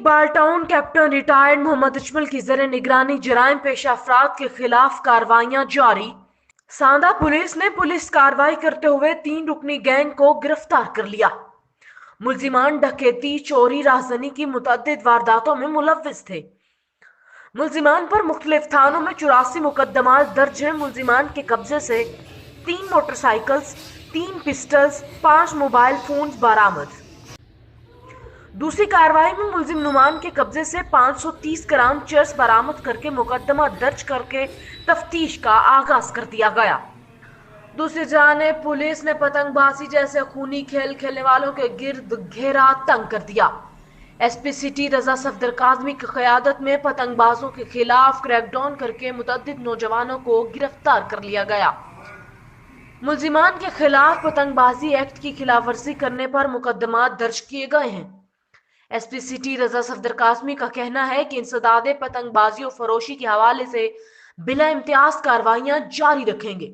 Iqbal town captain retired Mohammad Ajmal की ज़र निगरानी जराइम पेशा अफराद के खिलाफ कार्रवाइयां जारी। सांदा पुलिस ने पुलिस कार्रवाई करते हुए 3 रुकनी गैंग को गिरफ्तार कर लिया। मुलजिमान डकैती, चोरी, राहज़नी की मुतअद्दिद वारदातों में मुलव्विस थे। मुलजिमान पर मुख्तलिफ थानों में 84 मुकदमात दर्ज हैं। मुलजिमान के कब्जे से 3 मोटरसाइकिल्स, 3 पिस्टल्स, 5 मोबाइल फोन्स बरामद। दूसरी कार्रवाई में मुलजिम नुमान के कब्जे से 530 ग्राम चरस बरामद करके मुकदमा दर्ज करके तफ्तीश का आगाज कर दिया गया। दूसरी जानिब पुलिस ने पतंगबाजी जैसे खूनी खेल खेलने वालों के गिर्द घेरा तंग कर दिया। एसपी सिटी रजा सफदर काज़मी की क़यादत में पतंगबाजों के खिलाफ क्रैकडाउन करके मुतअद्दिद नौजवानों को गिरफ्तार कर लिया गया। मुलजिमान के खिलाफ पतंगबाजी एक्ट की खिलाफ वर्जी करने पर मुकदमा दर्ज किए गए हैं। एसपी सिटी रजा सफदर काज़मी का कहना है कि इंसदादे पतंगबाजी और फरोशी के हवाले से बिला इम्तियाज कार्रवाइयां जारी रखेंगे।